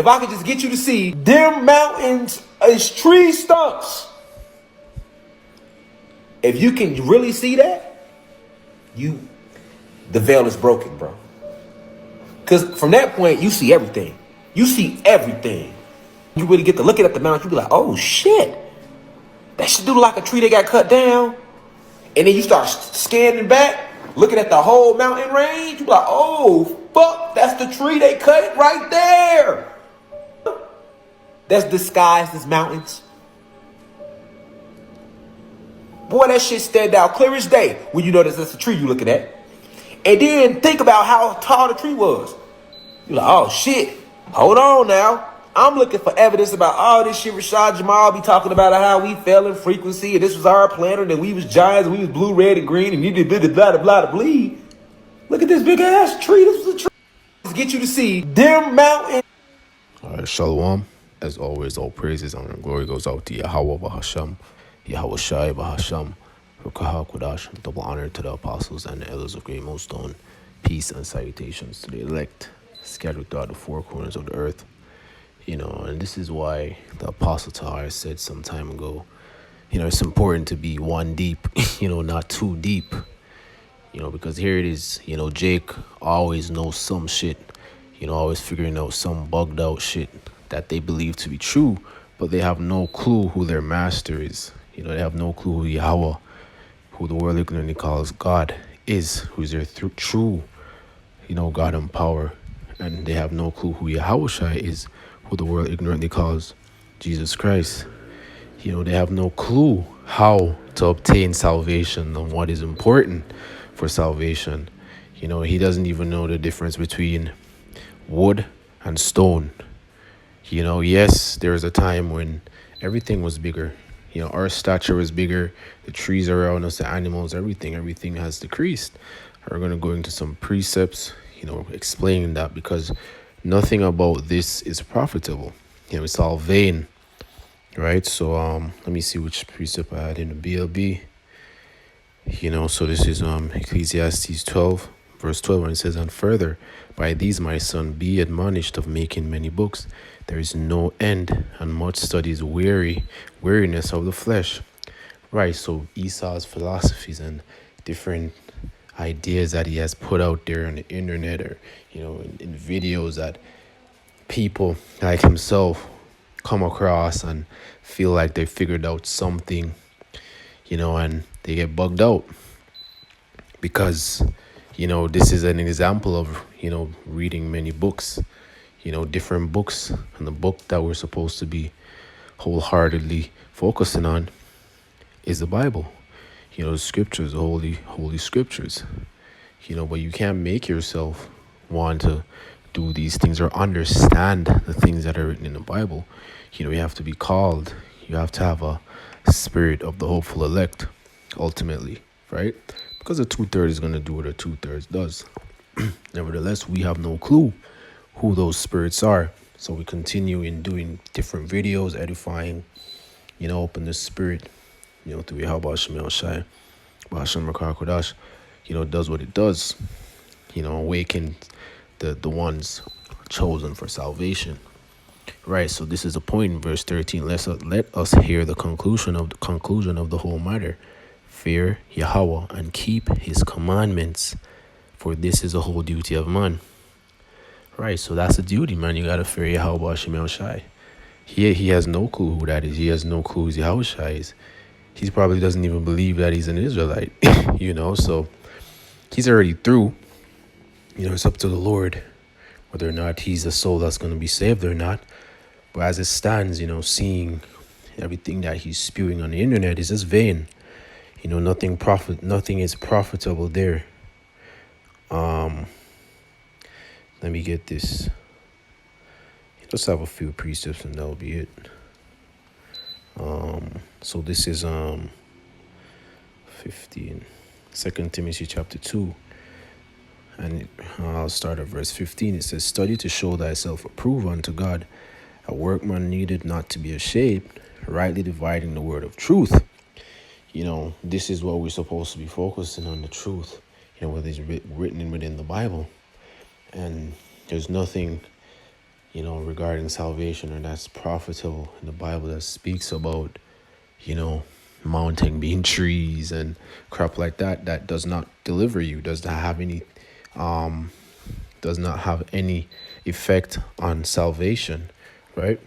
If I could just get you to see them mountains as tree stumps. If you can really see that, the veil is broken, bro. Because from that point, you see everything. You see everything. You really get to looking at the mountain, you be like, oh shit. That shit do like a tree that got cut down. And then you start scanning back, looking at the whole mountain range. You be like, oh fuck, that's the tree they cut right there. That's disguised as mountains. Boy, that shit stand out clear as day when you notice that's the tree you looking at. And then think about how tall the tree was. You're like, oh shit, hold on now. I'm looking for evidence about all this shit Rashad Jamal be talking about how we fell in frequency and this was our planet and we was giants and we was blue, red, and green and you did blah, blah, blah, blah, bleed. Look at this big ass tree. This was a tree. Let's get you to see them mountains. All right, Shalom. As always, all praises, honor, and glory goes out to Yahweh Bahasham, Yahweh Shai Bahasham, Rukaha Kodash, double honor to the apostles and the elders of Great Millstone. Peace and salutations to the elect scattered throughout the four corners of the earth. And this is why the Apostle Tahar said some time ago, it's important to be one deep, not too deep, because here it is, Jake always knows some shit, always figuring out some bugged out shit that they believe to be true, but they have no clue who their master is. They have no clue who Yahweh, who the world ignorantly calls God, is, who's their true, God and power. And they have no clue who Yahweh Shai is, who the world ignorantly calls Jesus Christ. They have no clue how to obtain salvation and what is important for salvation. He doesn't even know the difference between wood and stone. Yes, there was a time when everything was bigger. Our stature was bigger. The trees around us, the animals, everything has decreased. We're going to go into some precepts, explaining that, because nothing about this is profitable. It's all vain, right? So let me see which precept I had in the BLB. So this is Ecclesiastes 12, verse 12, and it says, and further, by these, my son, be admonished of making many books. There is no end, and much study is weariness of the flesh. Right, so Esau's philosophies and different ideas that he has put out there on the internet, or in videos that people like himself come across and feel like they figured out something, and they get bugged out because this is an example of reading many books, different books, and the book that we're supposed to be wholeheartedly focusing on is the Bible. The scriptures, the holy scriptures, but you can't make yourself want to do these things or understand the things that are written in the Bible. You have to be called. You have to have a spirit of the hopeful elect, ultimately, right? Because the 2/3 is going to do what a 2/3 does. Nevertheless, we have no clue who those spirits are. So we continue in doing different videos, edifying, open the spirit, through Yahweh Shemel Shai, Bahasham Rakar Kodash, does what it does, awaken the ones chosen for salvation. Right, so this is a point in verse 13. Let us hear the conclusion of the whole matter. Fear Yahweh and keep his commandments, for this is the whole duty of man. Right, so that's a duty, man. You gotta fear Yahweh Shemel Shai. He has no clue who that is. He has no clue who Yahweh Shai is. He probably doesn't even believe that he's an Israelite, so he's already through. It's up to the Lord whether or not he's a soul that's going to be saved or not. But as it stands, seeing everything that he's spewing on the internet is just vain. Nothing is profitable there. Let me get this. Let's have a few precepts and that'll be it. So this is 15, 2 Timothy chapter 2. And I'll start at verse 15. It says, study to show thyself approved unto God, a workman needed not to be ashamed, rightly dividing the word of truth. This is what we're supposed to be focusing on, the truth, what is written within the Bible. And there's nothing regarding salvation, or that's profitable in the Bible, that speaks about, you know, mountain being trees and crap like that, that does not deliver you, does not have any effect on salvation, right?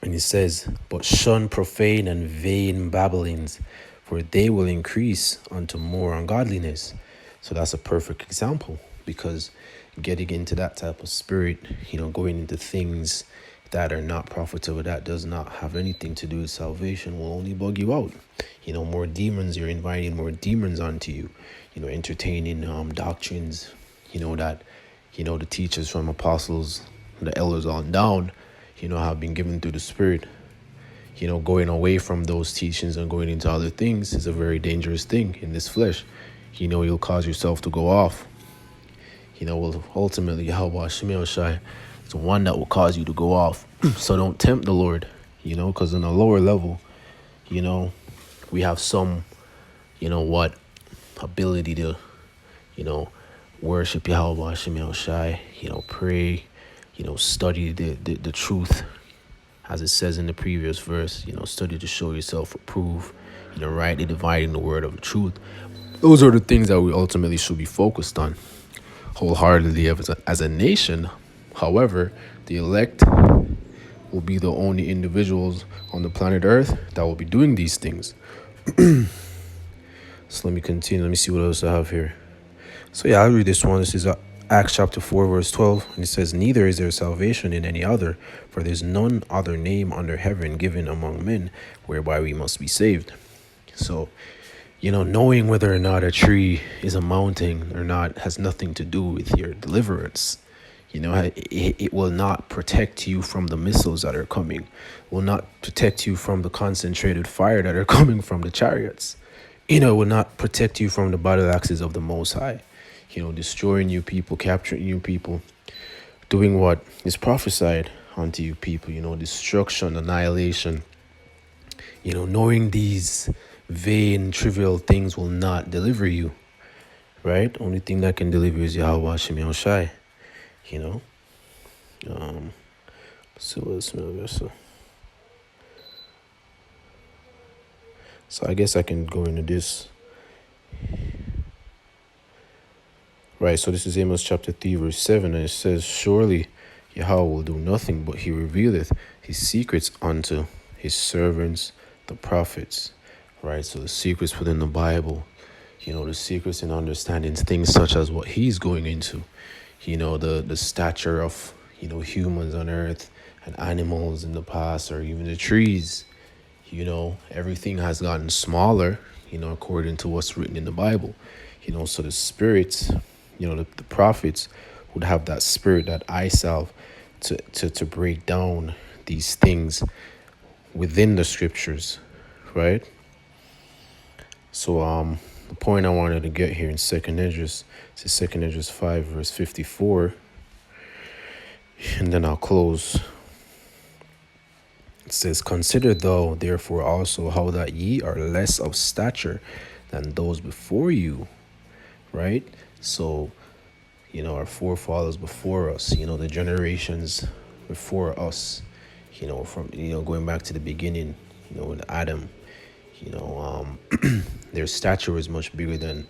And it says, but shun profane and vain babblings, for they will increase unto more ungodliness. So that's a perfect example, because getting into that type of spirit, going into things that are not profitable, that does not have anything to do with salvation, will only bug you out. More demons, you're inviting more demons onto you, entertaining doctrines, that, the teachers from apostles, the elders on down, have been given through the Spirit. Going away from those teachings and going into other things is a very dangerous thing in this flesh. You'll cause yourself to go off. Will ultimately, Yahweh Shemel Shai, it's one that will cause you to go off. So don't tempt the Lord, because on a lower level, we have some, ability to, worship Yahweh Shemel Shai, pray, study the truth, as it says in the previous verse, study to show yourself approved, rightly dividing the word of the truth. Those are the things that we ultimately should be focused on wholeheartedly as a nation. However, the elect will be the only individuals on the planet Earth that will be doing these things. So let me continue. Let me see what else I have here. So yeah, I'll read this one. This is Acts chapter 4, verse 12. And it says, neither is there salvation in any other, for there's none other name under heaven given among men whereby we must be saved. So, knowing whether or not a tree is a mountain or not has nothing to do with your deliverance. It will not protect you from the missiles that are coming, will not protect you from the concentrated fire that are coming from the chariots. It will not protect you from the battle axes of the Most High. Destroying you people, capturing you people, doing what is prophesied unto you people, destruction, annihilation. Knowing these vain, trivial things will not deliver you, right? Only thing that can deliver you is Yahweh Shemel Shai, So I guess I can go into this. Right, so this is Amos chapter 3, verse 7, and it says, surely Yahweh will do nothing, but he revealeth his secrets unto his servants, the prophets. Right, so the secrets within the Bible, the secrets in understanding things such as what he's going into, the stature of, humans on earth and animals in the past, or even the trees, everything has gotten smaller, according to what's written in the Bible, so the spirits, the prophets would have that spirit, that eye salve to break down these things within the scriptures, right? So the point I wanted to get here in Second Esdras, it's Second Esdras 5, verse 54, and then I'll close. It says, consider thou therefore also how that ye are less of stature than those before you, right? So, our forefathers before us, the generations before us, from, going back to the beginning, with Adam, their stature was much bigger than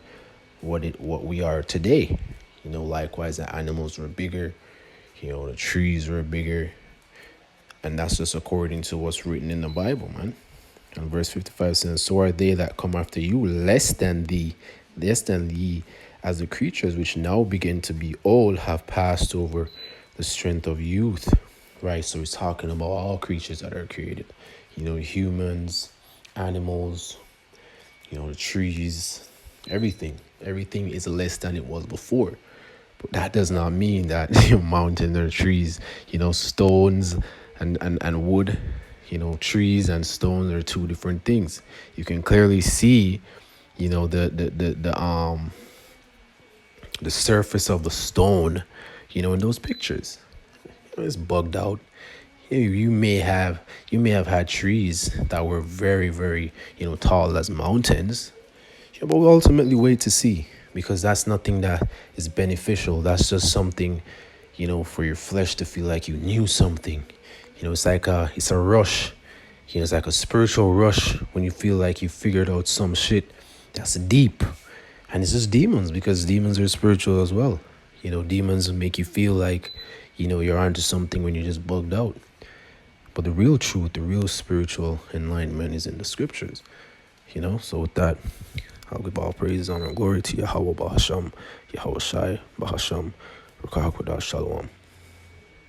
what we are today. Likewise, the animals were bigger, the trees were bigger, and that's just according to what's written in the Bible, man. And verse 55 says, so are they that come after you less than thee, as the creatures which now begin to be old have passed over the strength of youth. Right, so it's talking about all creatures that are created, humans, animals, the trees, everything is less than it was before. But that does not mean that mountains or trees, stones and wood, trees and stones are two different things. You can clearly see, the surface of the stone, in those pictures. It's bugged out. You may have had trees that were very, very, tall as mountains. But we'll ultimately wait to see, because that's nothing that is beneficial. That's just something, for your flesh to feel like you knew something. It's like it's a rush. It's like a spiritual rush when you feel like you figured out some shit that's deep. And it's just demons, because demons are spiritual as well. Demons make you feel like, you're onto something when you're just bugged out. But the real truth, the real spiritual enlightenment is in the scriptures. So with that, I'll give all praise, honor, and glory to Yahweh Bahasham, Yahweh Shai Bahasham, Rukahakudah Shalom.